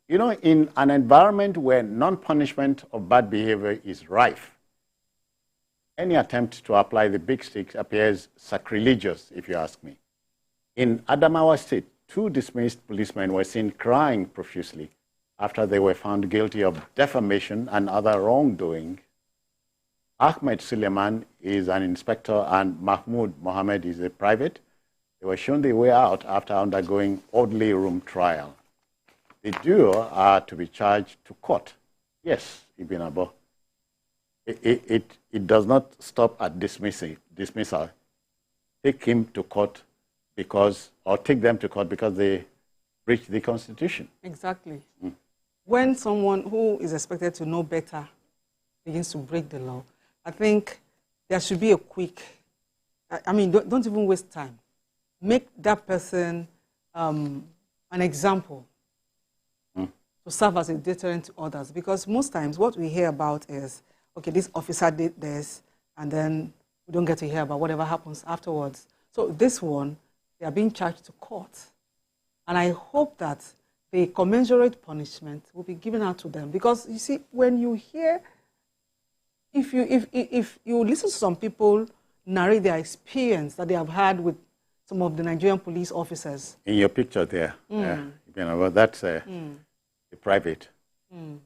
you know, in an environment where non-punishment of bad behavior is rife, any attempt to apply the big stick appears sacrilegious, if you ask me. In Adamawa State, 2 dismissed policemen were seen crying profusely after they were found guilty of defamation and other wrongdoing. Ahmed Suleiman is an inspector and Mahmoud Mohammed is a private. They were shown the way out after undergoing orderly room trial. The duo are to be charged to court. Yes, Ibn Abo. It does not stop at dismissal. Take him to court because, or take them to court because they breached the Constitution. Exactly. When someone who is expected to know better begins to break the law, I think there should be a quick, I mean, don't even waste time. Make that person an example to serve as a deterrent to others. Because most times what we hear about is, okay, this officer did this, and then we don't get to hear about whatever happens afterwards. So this one, they are being charged to court. And I hope that the commensurate punishment will be given out to them. Because you see, when you hear, if you listen to some people narrate their experience that they have had with some of the Nigerian police officers. In your picture there, that's the private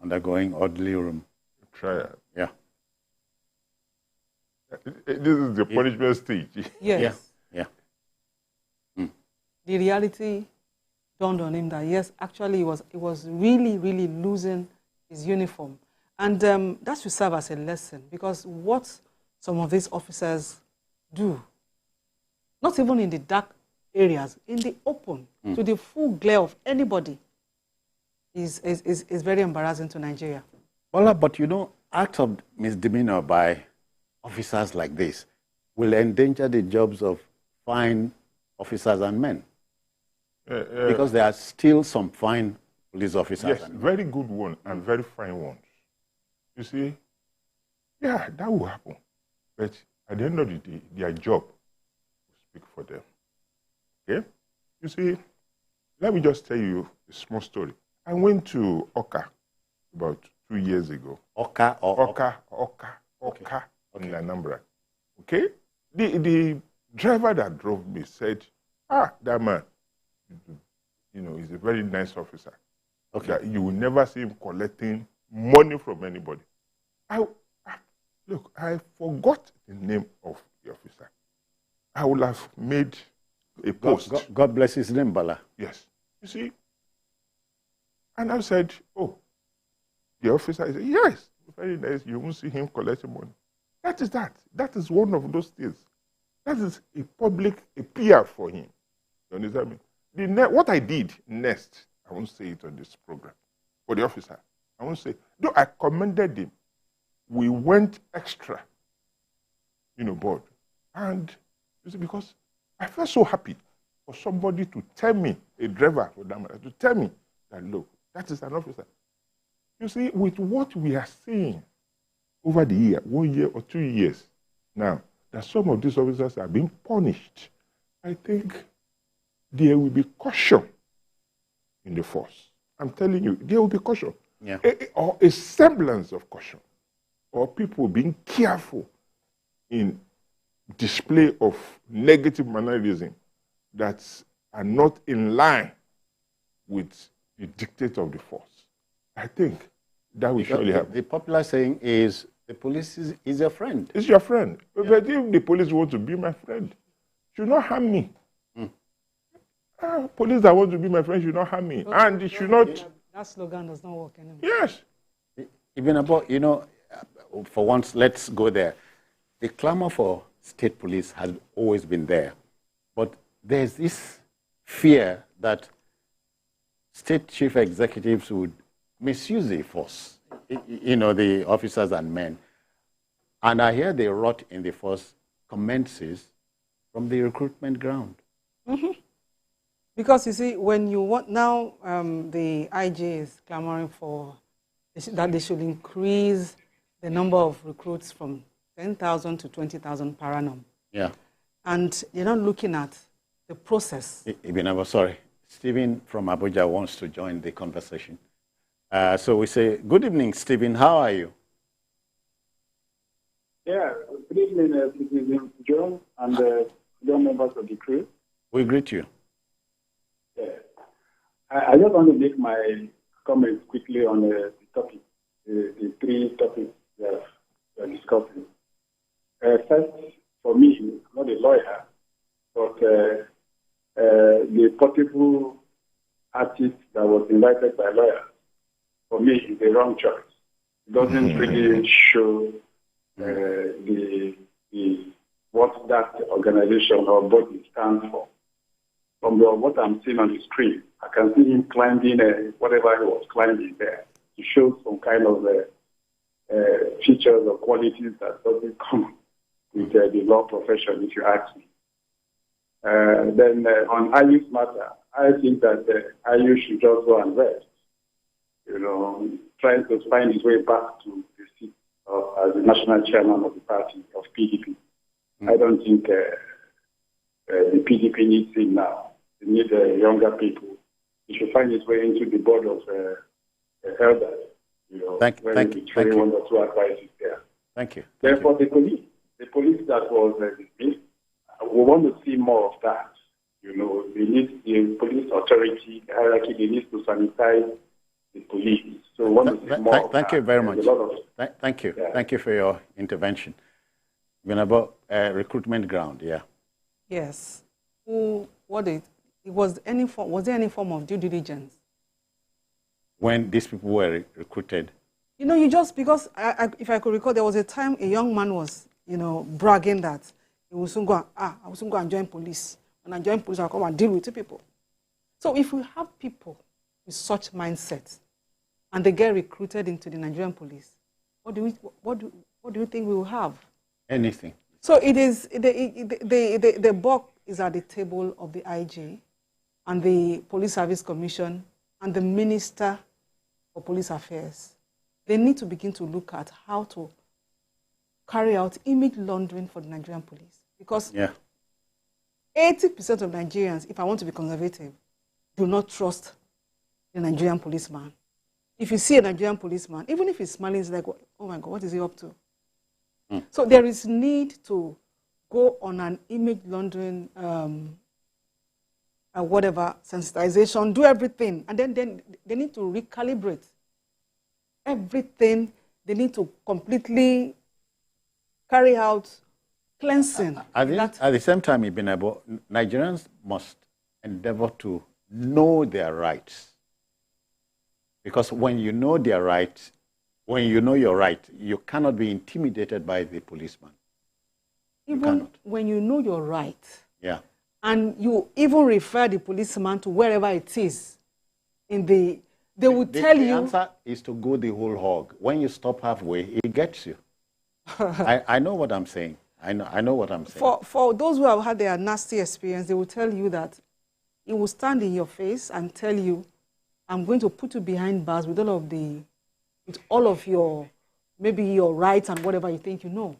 undergoing orderly room trial. Yeah. This is the punishment stage. Yes. Yeah. The reality dawned on him that, yes, actually he was really, really losing his uniform. And that should serve as a lesson, because what some of these officers do, not even in the dark areas, in the open, to the full glare of anybody, is very embarrassing to Nigeria. Well, but you know, acts of misdemeanor by officers like this will endanger the jobs of fine officers and men. Because there are still some fine police officers. Yes, very good ones and very fine ones. You see, yeah, that will happen. But at the end of the day, their job will speak for them. Okay? You see, let me just tell you a small story. I went to Oka about 2 years ago. Oka or Oka in Anambra. Okay? The driver that drove me said, that man, you know, he's a very nice officer. Okay. That you will never see him collecting money from anybody. Look, I forgot the name of the officer. I would have made a post. God bless his name, Bala. Yes. You see? And I said, oh, the officer said, yes, very nice. You won't see him collecting money. That is that. That is one of those things. That is a public, a PR for him. You understand me? What I did next, I won't say it on this program, for the officer, I won't say, though I commended him, we went extra, board. And you see, because I felt so happy for somebody to tell me, a driver for that matter, to tell me that, look, that is an officer. You see, with what we are seeing over the year, 1 year or 2 years now, that some of these officers are being punished, I think there will be caution in the force. I'm telling you, there will be caution. Yeah. Or a semblance of caution. Or people being careful in display of negative mannerism that are not in line with the dictate of the force. I think that will surely happen. The popular saying is, the police is your friend. It's your friend. Yeah. But if the police want to be my friend, should not harm me. Police that want to be my friend should not harm me. Okay. And it should not... That slogan does not work anymore. Yes. Even about, for once, let's go there. The clamor for state police has always been there. But there's this fear that state chief executives would misuse the force, the officers and men. And I hear the rot in the force commences from the recruitment ground. Mm-hmm. Because you see, when you want now, the IG is clamoring for that they should increase the number of recruits from 10,000 to 20,000 per annum. Yeah. And you're not looking at the process. Sorry. Stephen from Abuja wants to join the conversation. So we say, good evening, Stephen. How are you? Yeah, good evening, Citizen John and other members of the crew. We greet you. Yeah. I just want to make my comments quickly on the topic, the three topics that we are discussing. First, for me, I'm not a lawyer, but the portable artist that was invited by lawyers, for me, is the wrong choice. It doesn't really show what that organization or body stands for. From what I'm seeing on the screen, I can see him climbing whatever he was climbing there. It shows some kind of features or qualities that doesn't come with the law profession, if you ask me. Then on Ayu's matter, I think that Ayu should just go and rest. Trying to find his way back to the seat as the national chairman of the party of PDP. I don't think the PDP needs him now. They need younger people. He should find his way into the board of elders. Thank you. One or two advices there. Thank you. Therefore, the police that was dismissed, we want to see more of that. The police authority, the hierarchy, they need to sanitize the police. So we want to see more of Thank that. you very much. Thank you. Yeah. Thank you for your intervention. Been about recruitment ground, yeah. Yes. Was there any form of due diligence? When these people were recruited? Because if I could recall, there was a time a young man was, bragging that he will soon go, I will soon go and join police. When I join police, I'll come and deal with two people. So if we have people with such mindsets and they get recruited into the Nigerian police, what do you think we will have? Anything. So it is the buck is at the table of the IG and the Police Service Commission and the Minister for Police Affairs. They need to begin to look at how to carry out image laundering for the Nigerian police. Because 80% of Nigerians, if I want to be conservative, do not trust the Nigerian policeman. If you see a Nigerian policeman, even if he's smiling, it's like, oh my God, what is he up to? So there is need to go on an image laundering, sensitization, do everything. And then they need to recalibrate everything. They need to completely carry out cleansing. At the same time, Nigerians must endeavor to know their rights. Because when you know their rights, when you know your right, you cannot be intimidated by the policeman. Even when you know your right, and you even refer the policeman to wherever it is, they will tell you. The answer is to go the whole hog. When you stop halfway, it gets you. I know what I'm saying. I know what I'm saying. For those who have had their nasty experience, they will tell you that he will stand in your face and tell you, I'm going to put you behind bars with all of your, maybe your rights and whatever you think you know.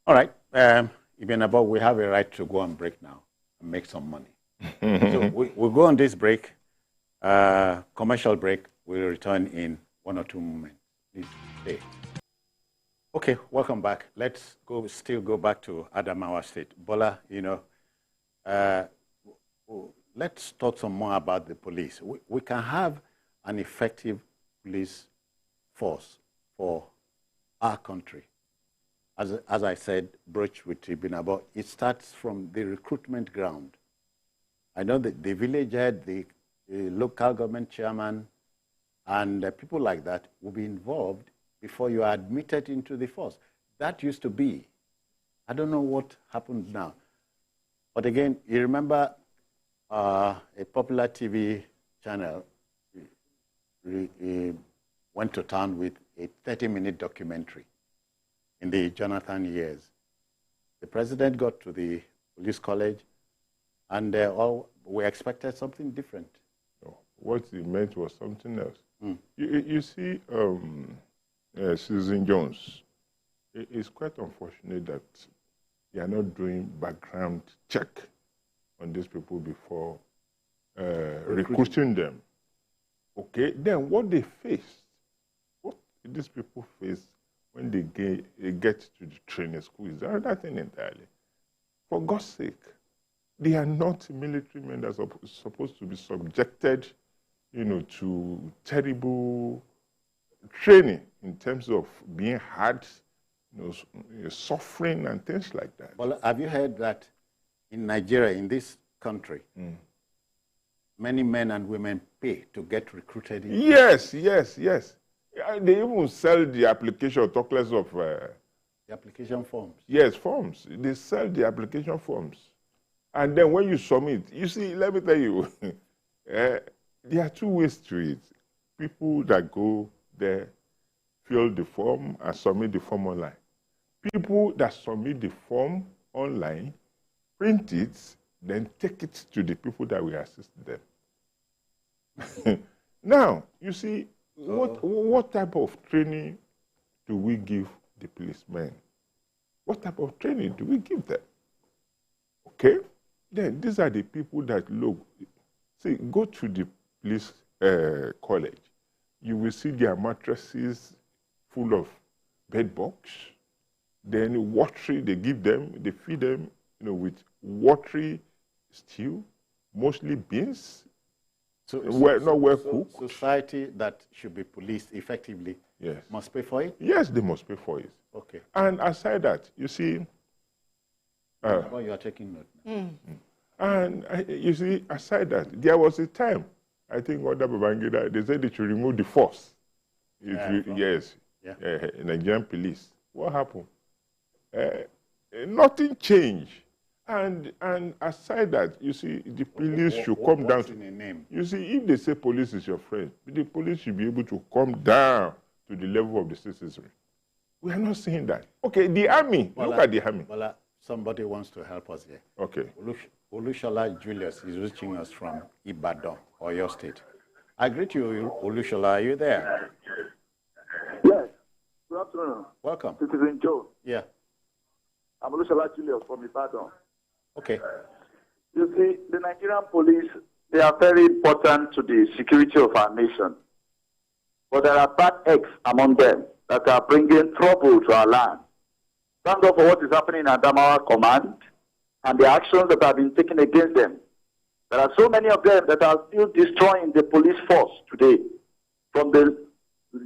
All right. We have a right to go on break now and make some money. So we'll go on this break, commercial break. We'll return in 1 or 2 moments. Please stay. Okay, welcome back. Let's still go back to Adamawa State. Bola, let's talk some more about the police. We can have an effective police force for our country. As I said, broach with Ibinabo, it starts from the recruitment ground. I know that the village head, the local government chairman, and people like that will be involved before you are admitted into the force. That used to be. I don't know what happens now. But again, you remember a popular TV channel went to town with a 30-minute documentary in the Jonathan years. The president got to the police college, and we expected something different. What he meant was something else. You see, Susan Jones, it's quite unfortunate that they are not doing background check on these people before recruiting them. Okay, then what they faced, what these people face when they get to the training school is another thing entirely. For God's sake, they are not military men that are supposed to be subjected, to terrible training in terms of being hard, suffering and things like that. Well, have you heard that in Nigeria, in this country, many men and women pay to get recruited? Yes. They even sell the application, talk less of... the application forms. Yes, forms. They sell the application forms. And then when you submit, you see, let me tell you, there are two ways to it. People that go there, fill the form and submit the form online. People that submit the form online, print it, then take it to the people that will assist them. Now, you see, what type of training do we give the policemen? What type of training do we give them? Okay? Then these are the people that look. See, go to the police college. You will see their mattresses full of bed bugs. Then watery, they give them, they feed them, with watery stew, mostly beans. Not well cooked. Society that should be policed effectively must pay for it? Yes, they must pay for it. Okay. And aside that, you see... well, you are taking note now. And you see, aside that, there was a time, I think under Babangida, they said they should remove the force. Nigerian police. What happened? Nothing changed. And aside that, you see, the police should come down. In a name? You see, if they say police is your friend, the police should be able to come down to the level of the citizenry. We are not saying that. Okay, the army, look at the army. Well, somebody wants to help us here. Okay. Olushola Julius is reaching us from Ibadan, or your state. I greet you, Olushola. Are you there? Yes. Good afternoon. Welcome. Citizen Joe. Yeah. I'm Olushola Julius from Ibadan. Okay. You see, the Nigerian police, they are very important to the security of our nation. But there are bad eggs among them that are bringing trouble to our land. Thank God for what is happening in Adamawa Command and the actions that have been taken against them. There are so many of them that are still destroying the police force today, from the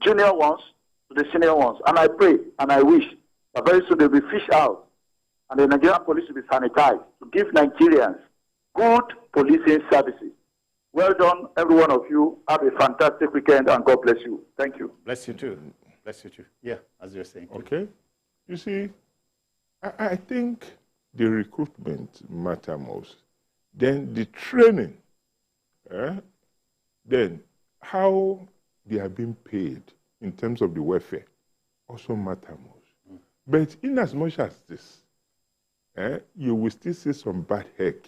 junior ones to the senior ones. And I pray and I wish that very soon they will be fished out and the Nigerian police will be sanitized to give Nigerians good policing services. Well done, every one of you. Have a fantastic weekend and God bless you. Thank you. Bless you too. Bless you too. Yeah, as you're saying. Okay. You see, I think the recruitment matter most. Then the training, then how they are being paid in terms of the welfare also matter most. But in as much as this, you will still see some bad egg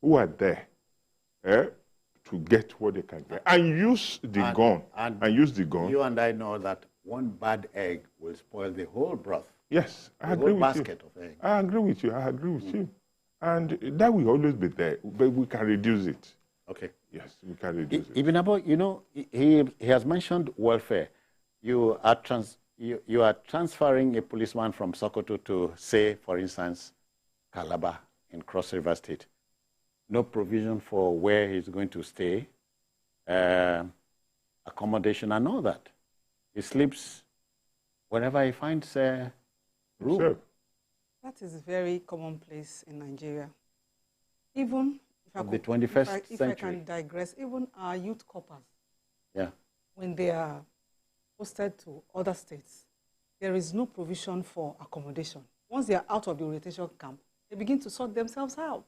who are there to get what they can get and use the gun. And use the gun. You and I know that one bad egg will spoil the whole broth. Yes, I agree with basket you. Of eggs. I agree with you. I agree with you. And that will always be there, but we can reduce it. Okay. Yes, we can reduce it. Even about, he has mentioned welfare. You are transferring a policeman from Sokoto to, say, for instance, Calabar in Cross River State. No provision for where he's going to stay, accommodation and all that. He sleeps wherever he finds room. Sure. That is very commonplace in Nigeria. Even of the 21st century. If I can digress, even our youth corpers, when they are posted to other states, there is no provision for accommodation. Once they are out of the orientation camp, they begin to sort themselves out,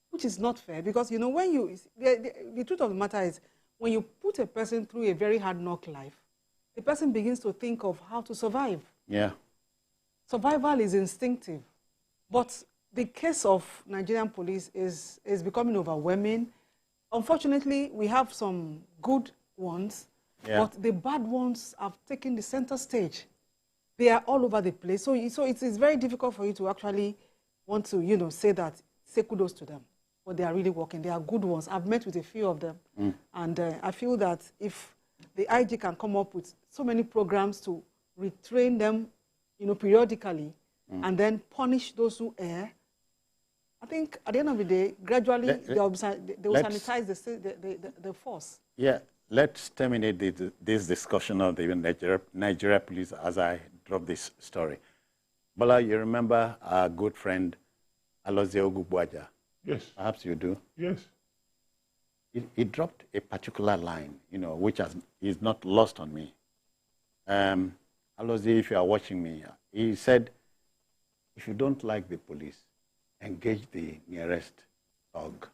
which is not fair because, when the truth of the matter is, when you put a person through a very hard knock life, the person begins to think of how to survive. Yeah. Survival is instinctive. But the case of Nigerian police is becoming overwhelming. Unfortunately, we have some good ones, but the bad ones have taken the center stage. They are all over the place. So it is very difficult for you to actually want to, say kudos to them. But they are really working. They are good ones. I've met with a few of them. And I feel that if the IG can come up with so many programs to retrain them, periodically, and then punish those who err. I think at the end of the day, gradually they will sanitize the force. Yeah, let's terminate this discussion of the Nigeria police as I drop this story. Bala, you remember our good friend Alozie Ogugbuaja? Yes. Perhaps you do? Yes. He dropped a particular line, which is not lost on me. Alozie, if you are watching me, he said, if you don't like the police, engage the nearest thug.